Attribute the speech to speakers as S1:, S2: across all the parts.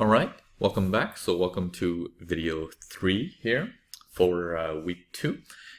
S1: All right, welcome back. So welcome to video 3 here for week 2.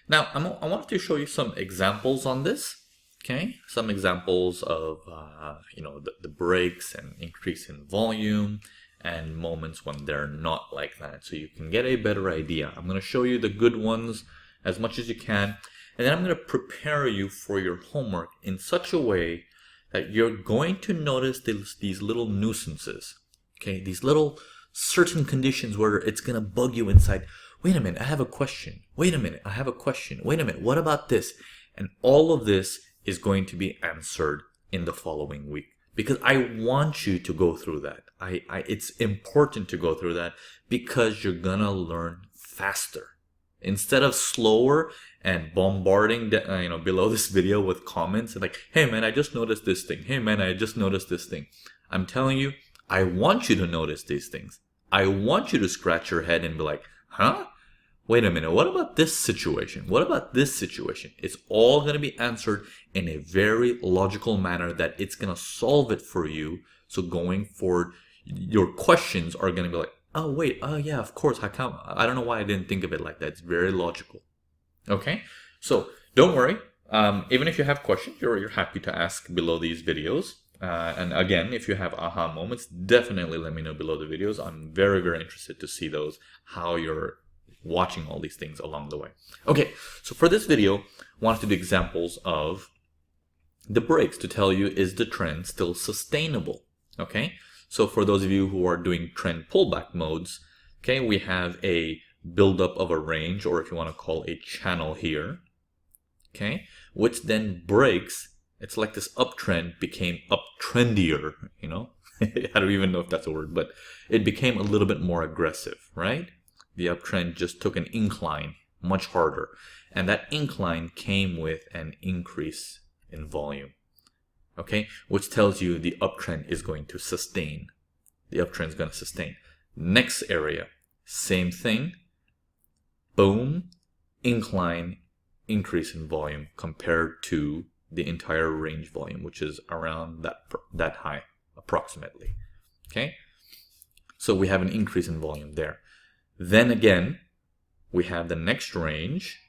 S1: Now I wanted to show you some examples on this. Okay, some examples of the breaks and increase in volume and moments when they're not like that, so you can get a better idea. I'm going to show you the good ones as much as you can, and then I'm going to prepare you for your homework in such a way that you're going to notice these little nuisances. Okay, these little certain conditions where it's going to bug you inside. Wait a minute, I have a question. Wait a minute, I have a question. Wait a minute, what about this? And all of this is going to be answered in the following week, because I want you to go through that. It's important to go through that because you're going to learn faster. Instead of slower and bombarding below this video with comments and like, hey man, I just noticed this thing. Hey man, I just noticed this thing. I'm telling you, I want you to notice these things. I want you to scratch your head and be like, huh? Wait a minute, what about this situation? What about this situation? It's all going to be answered in a very logical manner that it's going to solve it for you. So going forward, your questions are going to be like, oh wait, oh yeah, of course, I don't know why I didn't think of it like that. It's very logical. Okay, so don't worry. Even if you have questions, you're happy to ask below these videos. And again, if you have aha moments, definitely let me know below the videos. I'm very, very interested to see those, how you're watching all these things along the way. Okay, so for this video, I wanted to do examples of the breaks to tell you, is the trend still sustainable? Okay, so for those of you who are doing trend pullback modes, okay, we have a buildup of a range, or if you want to call a channel here, okay, which then breaks. It's like this uptrend became uptrendier, I don't even know if that's a word, but it became a little bit more aggressive, right? The uptrend just took an incline much harder, and that incline came with an increase in volume, okay? Which tells you the uptrend is going to sustain. The uptrend is going to sustain. Next area, same thing, boom, incline, increase in volume compared to the entire range volume, which is around that high approximately. Okay, so we have an increase in volume there. Then again, we have the next range,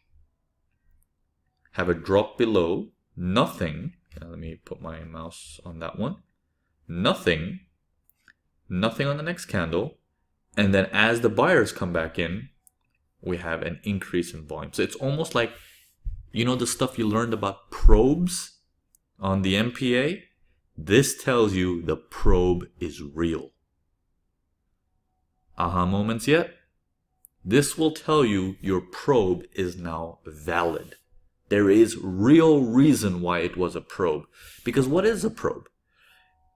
S1: have a drop below, nothing. Let me put my mouse on that one. Nothing on the next candle, and then as the buyers come back in, we have an increase in volume. So it's almost like, the stuff you learned about probes on the MPA? This tells you the probe is real. Aha moments yet? This will tell you your probe is now valid. There is real reason why it was a probe. Because what is a probe?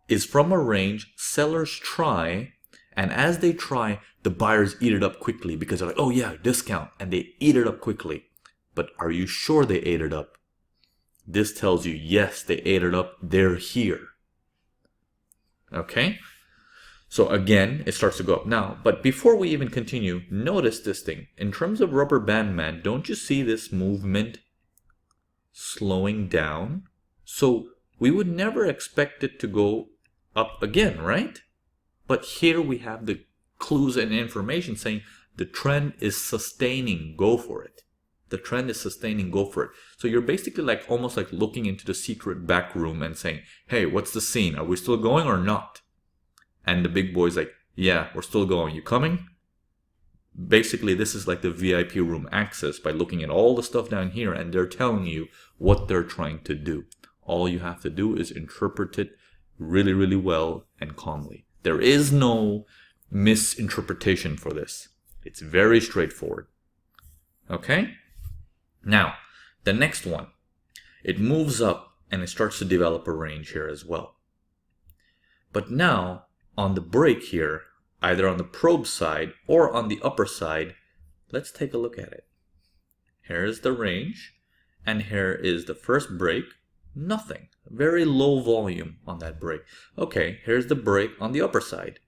S1: Is from a range, sellers try, and as they try, the buyers eat it up quickly because they're like, oh yeah, discount, and they eat it up quickly. But are you sure they ate it up? This tells you, yes, they ate it up. They're here. Okay? So again, it starts to go up now. But before we even continue, notice this thing. In terms of rubber band man, don't you see this movement slowing down? So we would never expect it to go up again, right? But here we have the clues and information saying the trend is sustaining. Go for it. The trend is sustaining, go for it. So you're basically almost like looking into the secret back room and saying, hey, what's the scene? Are we still going or not? And the big boy's like, yeah, we're still going. You coming? Basically, this is like the VIP room access by looking at all the stuff down here, and they're telling you what they're trying to do. All you have to do is interpret it really, really well and calmly. There is no misinterpretation for this. It's very straightforward. Okay? Now, the next one, it moves up and it starts to develop a range here as well. But now, on the break here, either on the probe side or on the upper side, let's take a look at it. Here's the range, and here is the first break, nothing. Very low volume on that break. Okay, here's the break on the upper side.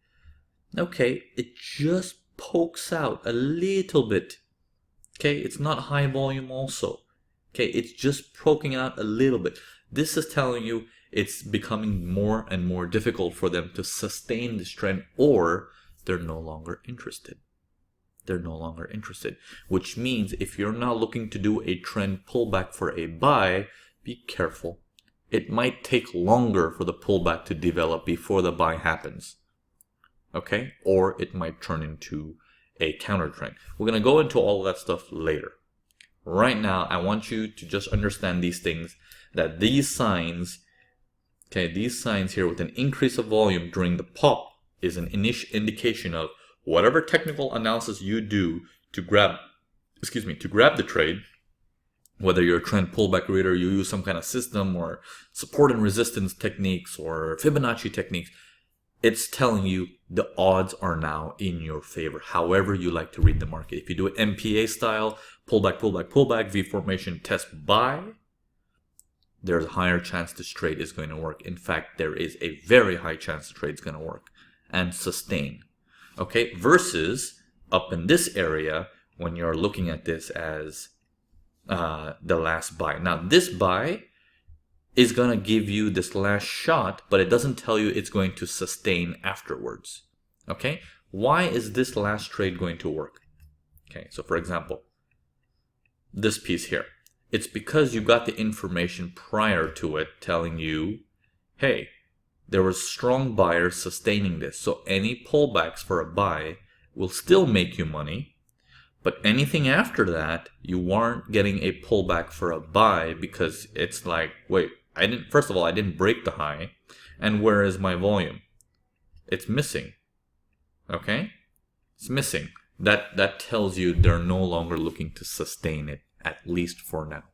S1: Okay, it just pokes out a little bit. Okay, it's not high volume also. Okay, it's just poking out a little bit. This is telling you it's becoming more and more difficult for them to sustain this trend or they're no longer interested. They're no longer interested, which means if you're now looking to do a trend pullback for a buy, be careful. It might take longer for the pullback to develop before the buy happens. Okay? Or it might turn into a counter trend. We're going to go into all of that stuff later. Right now, I want you to just understand these things, that these signs, okay, these signs here with an increase of volume during the pop is an indication of whatever technical analysis you do to grab the trade, whether you're a trend pullback reader, you use some kind of system or support and resistance techniques or Fibonacci techniques, it's telling you the odds are now in your favor, however you like to read the market. If you do it MPA style, pullback, pullback, pullback, V formation, test, buy, there's a higher chance this trade is going to work. In fact, there is a very high chance the trade is going to work and sustain. Okay, versus up in this area when you're looking at this as the last buy. Now, this buy is going to give you this last shot, but it doesn't tell you it's going to sustain afterwards. Okay, why is this last trade going to work? Okay, so for example, this piece here, it's because you got the information prior to it telling you, hey, there was strong buyers sustaining this, so any pullbacks for a buy will still make you money, but anything after that, you aren't getting a pullback for a buy because it's like, wait, first of all, I didn't break the high, and where is my volume? It's missing. Okay? It's missing. That tells you they're no longer looking to sustain it, at least for now.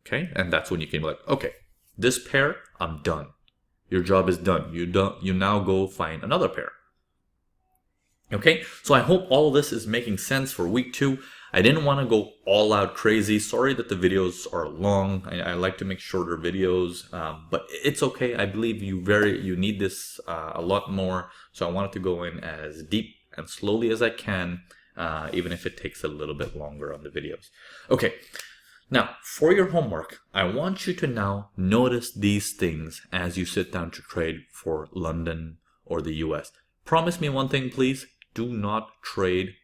S1: Okay? And that's when you can be like, okay, this pair, I'm done. Your job is done. You now go find another pair. Okay? So I hope all of this is making sense for week 2. I didn't want to go all out crazy. Sorry that the videos are long. I like to make shorter videos, but it's okay. I believe you need this a lot more. So I wanted to go in as deep and slowly as I can, even if it takes a little bit longer on the videos. Okay. Now, for your homework, I want you to now notice these things as you sit down to trade for London or the US. Promise me one thing, please. Do not trade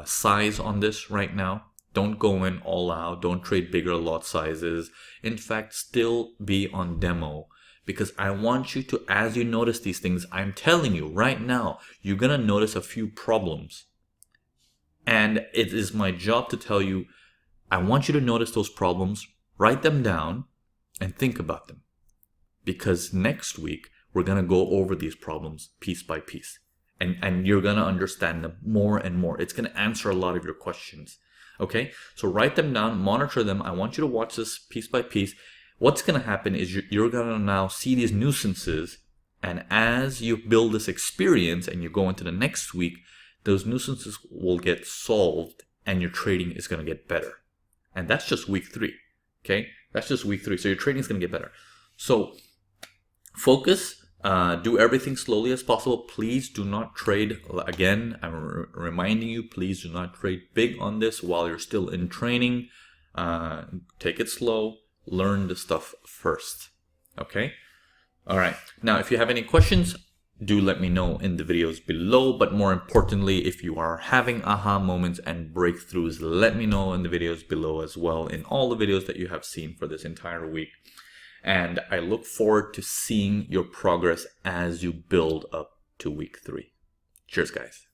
S1: size on this right now. Don't go in all out. Don't trade bigger lot sizes. In fact, still be on demo, because I want you to, as you notice these things, I'm telling you right now, you're going to notice a few problems. And it is my job to tell you, I want you to notice those problems, write them down, and think about them. Because next week, we're going to go over these problems piece by piece. And you're going to understand them more and more. It's going to answer a lot of your questions. Okay? So write them down, monitor them. I want you to watch this piece by piece. What's going to happen is you're going to now see these nuisances. And as you build this experience and you go into the next week, those nuisances will get solved and your trading is going to get better. And that's just week 3. Okay? That's just week 3. So your trading is going to get better. So focus. Do everything slowly as possible. Please do not trade. Again, I'm reminding you, please do not trade big on this while you're still in training. Take it slow. Learn the stuff first. Okay? All right. Now, if you have any questions, do let me know in the videos below. But more importantly, if you are having aha moments and breakthroughs, let me know in the videos below as well, in all the videos that you have seen for this entire week. And I look forward to seeing your progress as you build up to week 3. Cheers, guys.